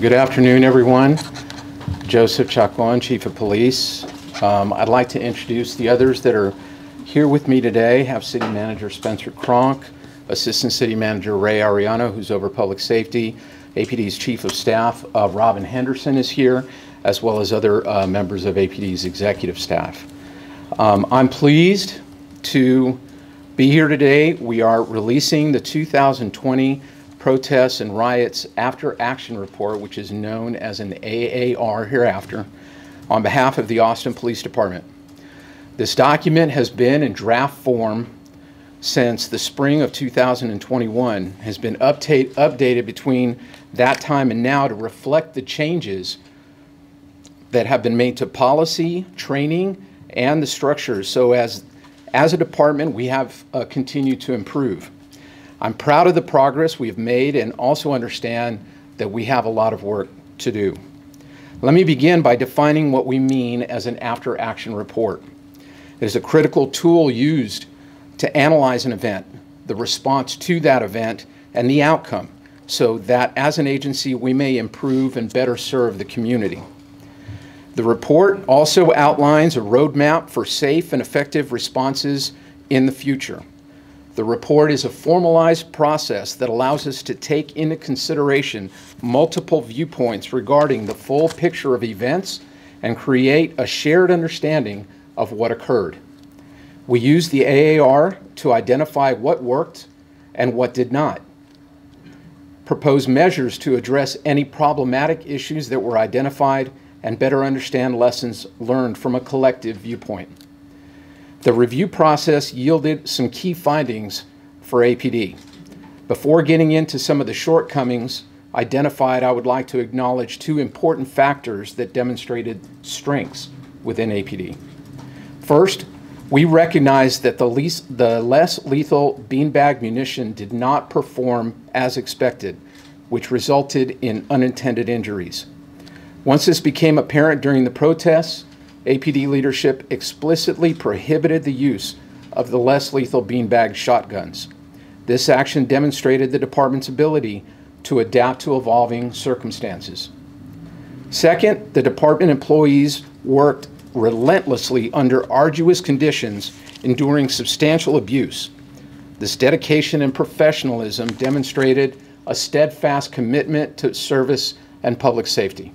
Good afternoon, everyone. Joseph Chacon, Chief of Police. I'd like to introduce the others that are here with me today. Have City Manager Spencer Cronk, Assistant City Manager Ray Ariano, who's over Public Safety, APD's Chief of Staff, Robin Henderson is here, as well as other members of APD's executive staff. I'm pleased to be here today. We are releasing the 2020 Protests and Riots After Action Report, which is known as an AAR hereafter, on behalf of the Austin Police Department. This document has been in draft form since the spring of 2021, has been updated between that time and now to reflect the changes that have been made to policy, training, and the structures. So as a department, we have continued to improve. I'm proud of the progress we've made and also understand that we have a lot of work to do. Let me begin by defining what we mean as an after-action report. It is a critical tool used to analyze an event, the response to that event, and the outcome, so that as an agency we may improve and better serve the community. The report also outlines a roadmap for safe and effective responses in the future. The report is a formalized process that allows us to take into consideration multiple viewpoints regarding the full picture of events and create a shared understanding of what occurred. We use the AAR to identify what worked and what did not, propose measures to address any problematic issues that were identified, and better understand lessons learned from a collective viewpoint. The review process yielded some key findings for APD. Before getting into some of the shortcomings identified, I would like to acknowledge two important factors that demonstrated strengths within APD. First, we recognized that the less lethal beanbag munition did not perform as expected, which resulted in unintended injuries. Once this became apparent during the protests, APD leadership explicitly prohibited the use of the less lethal beanbag shotguns. This action demonstrated the department's ability to adapt to evolving circumstances. Second, the department employees worked relentlessly under arduous conditions, enduring substantial abuse. This dedication and professionalism demonstrated a steadfast commitment to service and public safety.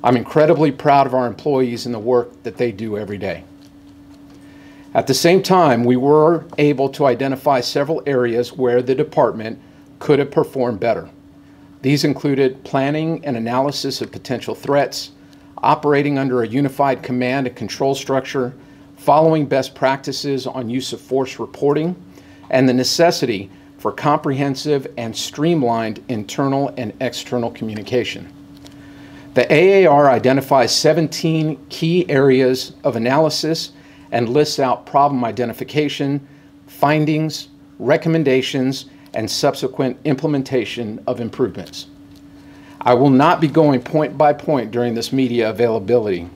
I'm incredibly proud of our employees and the work that they do every day. At the same time, we were able to identify several areas where the department could have performed better. These included planning and analysis of potential threats, operating under a unified command and control structure, following best practices on use of force reporting, and the necessity for comprehensive and streamlined internal and external communication. The AAR identifies 17 key areas of analysis and lists out problem identification, findings, recommendations, and subsequent implementation of improvements. I will not be going point by point during this media availability.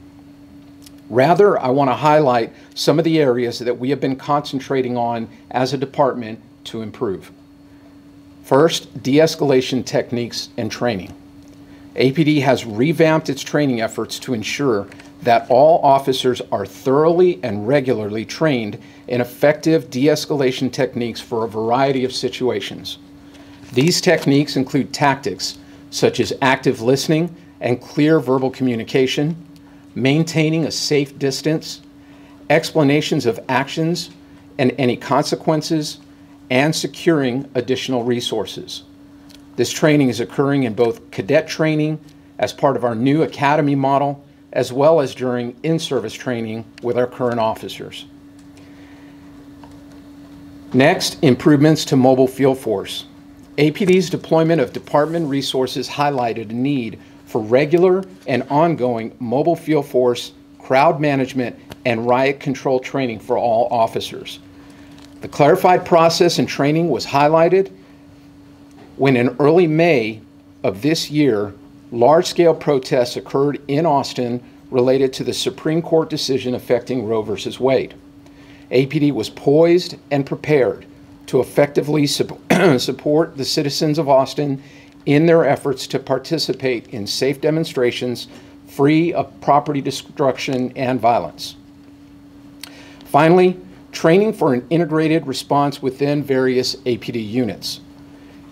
Rather, I want to highlight some of the areas that we have been concentrating on as a department to improve. First, de-escalation techniques and training. APD has revamped its training efforts to ensure that all officers are thoroughly and regularly trained in effective de-escalation techniques for a variety of situations. These techniques include tactics such as active listening and clear verbal communication, maintaining a safe distance, explanations of actions and any consequences, and securing additional resources. This training is occurring in both cadet training as part of our new academy model, as well as during in-service training with our current officers. Next, improvements to mobile field force. APD's deployment of department resources highlighted a need for regular and ongoing mobile field force, crowd management, and riot control training for all officers. The clarified process and training was highlighted when in early May of this year, large-scale protests occurred in Austin related to the Supreme Court decision affecting Roe v. Wade. APD was poised and prepared to effectively support the citizens of Austin in their efforts to participate in safe demonstrations free of property destruction and violence. Finally, training for an integrated response within various APD units.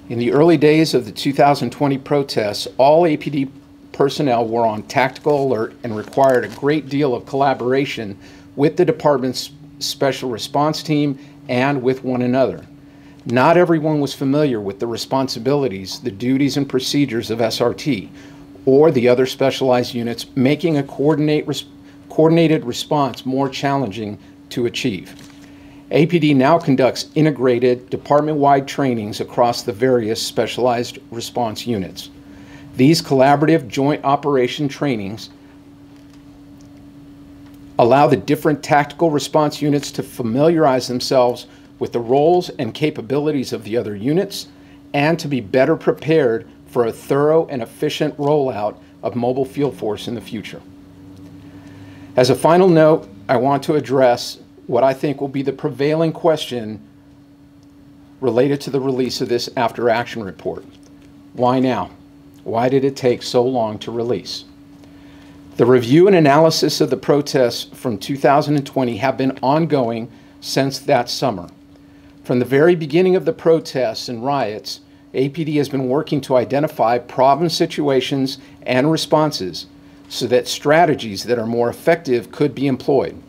In the early days of the 2020 protests, all APD personnel were on tactical alert and required a great deal of collaboration with the department's special response team and with one another. Not everyone was familiar with the responsibilities, the duties and procedures of SRT or the other specialized units, making a coordinated response more challenging to achieve. APD now conducts integrated department-wide trainings across the various specialized response units. These collaborative joint operation trainings allow the different tactical response units to familiarize themselves with the roles and capabilities of the other units and to be better prepared for a thorough and efficient rollout of mobile field force in the future. As a final note, I want to address what I think will be the prevailing question related to the release of this after-action report. Why now? Why did it take so long to release? The review and analysis of the protests from 2020 have been ongoing since that summer. From the very beginning of the protests and riots, APD has been working to identify problem situations and responses so that strategies that are more effective could be employed.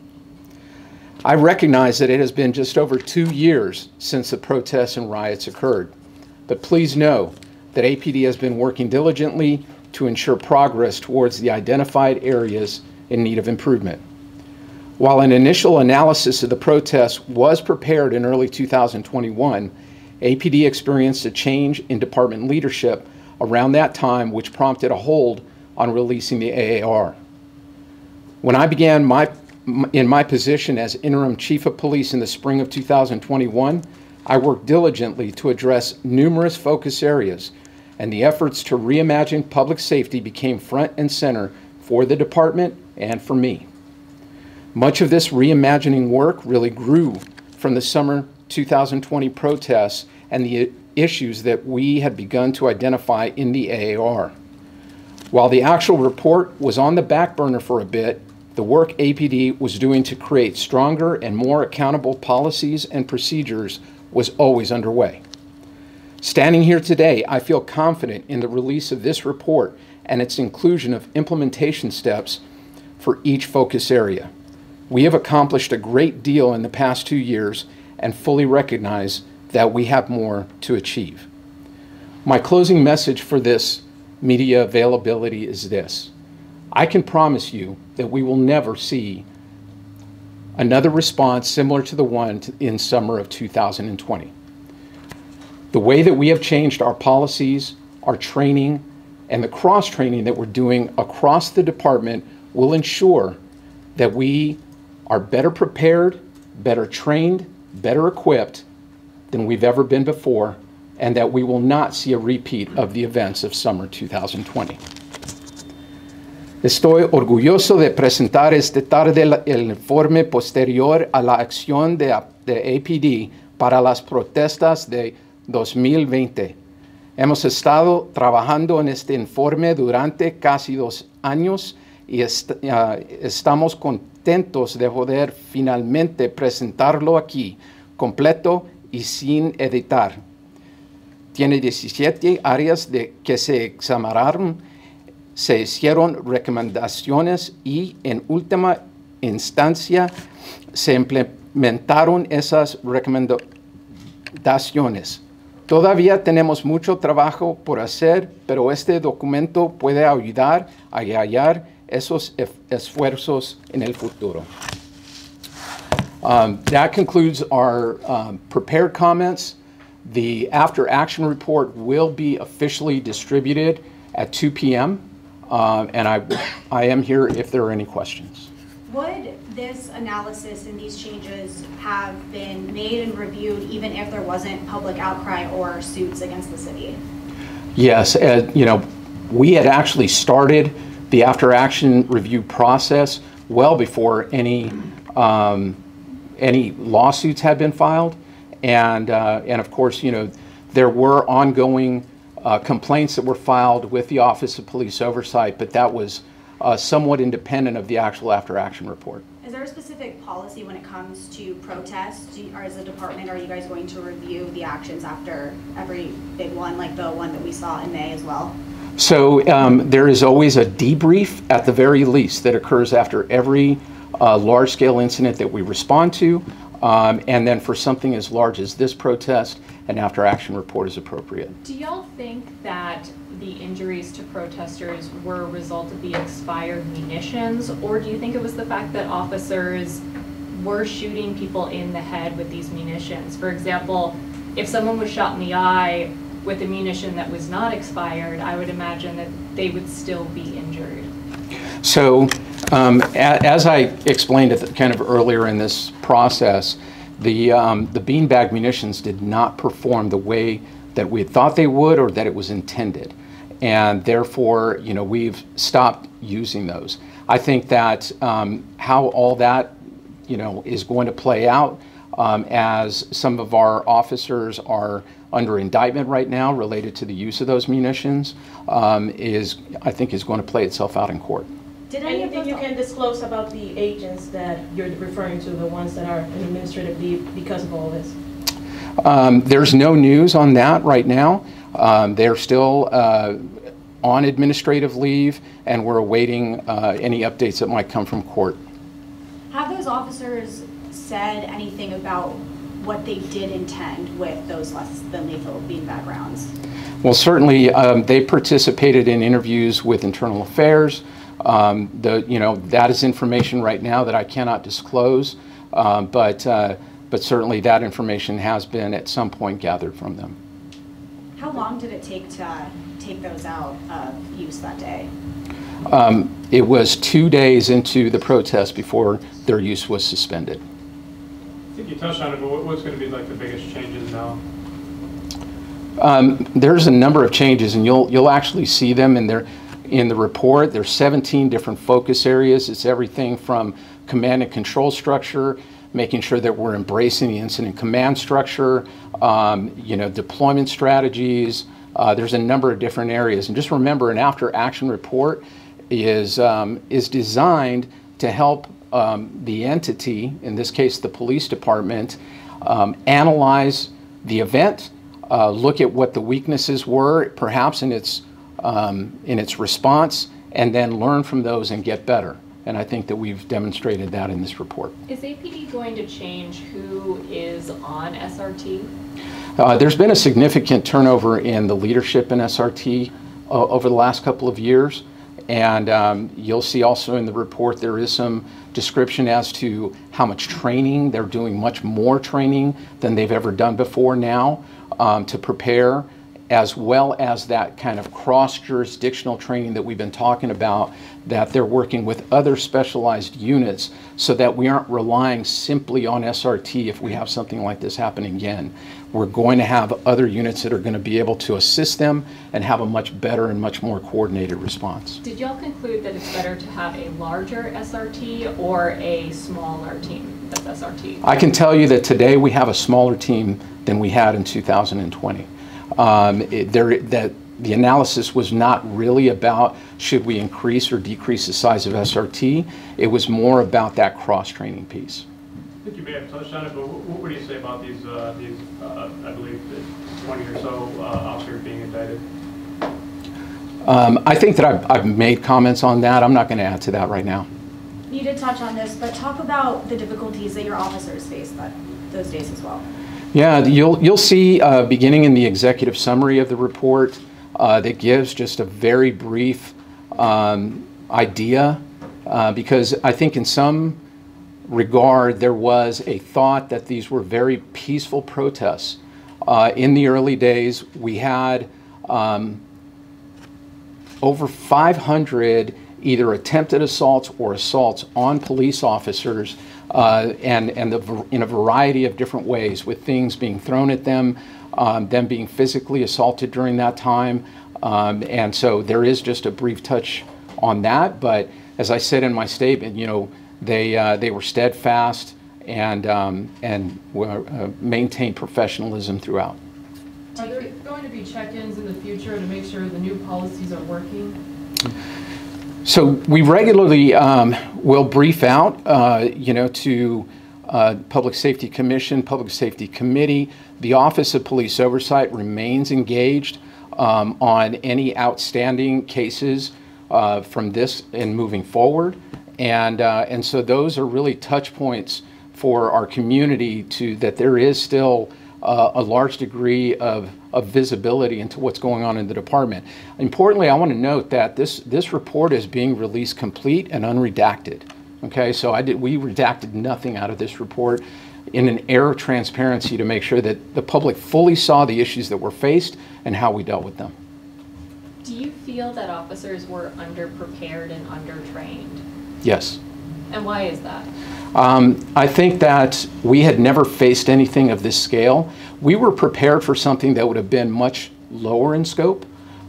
I recognize that it has been just over 2 years since the protests and riots occurred, but please know that APD has been working diligently to ensure progress towards the identified areas in need of improvement. While an initial analysis of the protests was prepared in early 2021, APD experienced a change in department leadership around that time, which prompted a hold on releasing the AAR. When I began in my position as interim chief of police in the spring of 2021, I worked diligently to address numerous focus areas, and the efforts to reimagine public safety became front and center for the department and for me. Much of this reimagining work really grew from the summer 2020 protests and the issues that we had begun to identify in the AAR. While the actual report was on the back burner for a bit, the work APD was doing to create stronger and more accountable policies and procedures was always underway. Standing here today, I feel confident in the release of this report and its inclusion of implementation steps for each focus area. We have accomplished a great deal in the past 2 years and fully recognize that we have more to achieve. My closing message for this media availability is this: I can promise you that we will never see another response similar to the one in summer of 2020. The way that we have changed our policies, our training, and the cross-training that we're doing across the department will ensure that we are better prepared, better trained, better equipped than we've ever been before, and that we will not see a repeat of the events of summer 2020. Estoy orgulloso de presentar esta tarde el informe posterior a la acción de APD para las protestas de 2020. Hemos estado trabajando en este informe durante casi 2 años y estamos contentos de poder finalmente presentarlo aquí, completo y sin editar. Tiene 17 áreas que se examinaron, se hicieron recomendaciones y en última instancia se implementaron esas recomendaciones. Todavía tenemos mucho trabajo por hacer, pero este documento puede ayudar a hallar esos esfuerzos en el futuro. That concludes our prepared comments. The after-action report will be officially distributed at 2 p.m. And I am here if there are any questions. Would this analysis and these changes have been made and reviewed even if there wasn't public outcry or suits against the city? Yes, you know, we had actually started the after-action review process well before any lawsuits had been filed, and of course, you know, there were ongoing complaints that were filed with the Office of Police Oversight, but that was somewhat independent of the actual after-action report. Is there a specific policy when it comes to protests? Or as a department, are you guys going to review the actions after every big one, like the one that we saw in May as well? So there is always a debrief at the very least that occurs after every large-scale incident that we respond to, and then for something as large as this protest, an after-action report is appropriate. Do y'all think that the injuries to protesters were a result of the expired munitions, or do you think it was the fact that officers were shooting people in the head with these munitions? For example, if someone was shot in the eye with a munition that was not expired, I would imagine that they would still be injured. So as I explained kind of earlier in this process, the beanbag munitions did not perform the way that we had thought they would or that it was intended. And therefore, you know, we've stopped using those. I think that how all that, you know, is going to play out as some of our officers are under indictment right now related to the use of those munitions I think is going to play itself out in court. Did anything you can disclose about the agents that you're referring to, the ones that are in administrative leave because of all this? There's no news on that right now. They're still on administrative leave, and we're awaiting any updates that might come from court. Have those officers said anything about what they did intend with those less than lethal beanbag rounds? Well, certainly they participated in interviews with Internal Affairs. You know, that is information right now that I cannot disclose, but certainly that information has been at some point gathered from them. How long did it take to take those out of use that day? It was 2 days into the protest before their use was suspended. I think you touched on it, but what's going to be like the biggest changes now? There's a number of changes, and you'll actually see them in the report. There's 17 different focus areas. It's everything from command and control structure, making sure that we're embracing the incident command structure, you know, deployment strategies. There's a number of different areas. And just remember, an after-action report is designed to help the entity, in this case the police department, analyze the event, look at what the weaknesses were, perhaps in its response, and then learn from those and get better. And I think that we've demonstrated that in this report. Is APD going to change who is on SRT? There's been a significant turnover in the leadership in SRT over the last couple of years. And you'll see also in the report there is some description as to how much training. They're doing much more training than they've ever done before now to prepare, as well as that kind of cross-jurisdictional training that we've been talking about, that they're working with other specialized units so that we aren't relying simply on SRT if we have something like this happen again. We're going to have other units that are going to be able to assist them and have a much better and much more coordinated response. Did y'all conclude that it's better to have a larger SRT or a smaller team that's SRT? I can tell you that today we have a smaller team than we had in 2020. The analysis was not really about should we increase or decrease the size of SRT. It was more about that cross-training piece. I think you may have touched on it, but what do you say about these I believe, 20 or so officers being indicted? I think that I've made comments on that. I'm not going to add to that right now. You did touch on this, but talk about the difficulties that your officers faced those days as well. Yeah, you'll see beginning in the executive summary of the report that gives just a very brief idea because I think in some regard there was a thought that these were very peaceful protests. In the early days we had over 500 either attempted assaults or assaults on police officers in a variety of different ways, with things being thrown at them, them being physically assaulted during that time. And so there is just a brief touch on that. But as I said in my statement, you know, they were steadfast and maintained professionalism throughout. Are there going to be check-ins in the future future to make sure the new policies are working? So we regularly will brief out, to Public Safety Commission, Public Safety Committee. The Office of Police Oversight remains engaged on any outstanding cases from this and moving forward. And so those are really touch points for our community that there is still a large degree of visibility into what's going on in the department. Importantly, I want to note that this report is being released complete and unredacted. Okay, so we redacted nothing out of this report in an air of transparency to make sure that the public fully saw the issues that were faced and how we dealt with them. Do you feel that officers were underprepared and undertrained? Yes. And why is that? I think that we had never faced anything of this scale. We were prepared for something that would have been much lower in scope.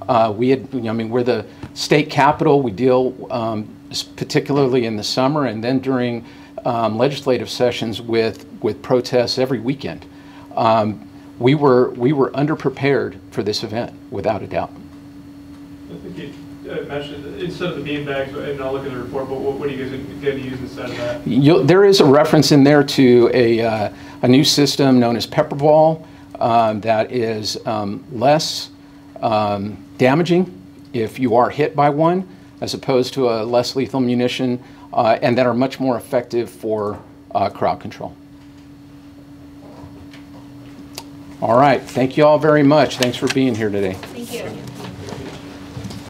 We're the state capital. We deal particularly in the summer and then during legislative sessions with protests every weekend. We were underprepared for this event, without a doubt. I think you mentioned, instead of the beanbags, and I'll look at the report, but what are you guys going to use instead of that? There is a reference in there to a new system known as Pepperball that is less damaging if you are hit by one, as opposed to a less lethal munition, and that are much more effective for crowd control. All right, thank you all very much. Thanks for being here today. Thank you.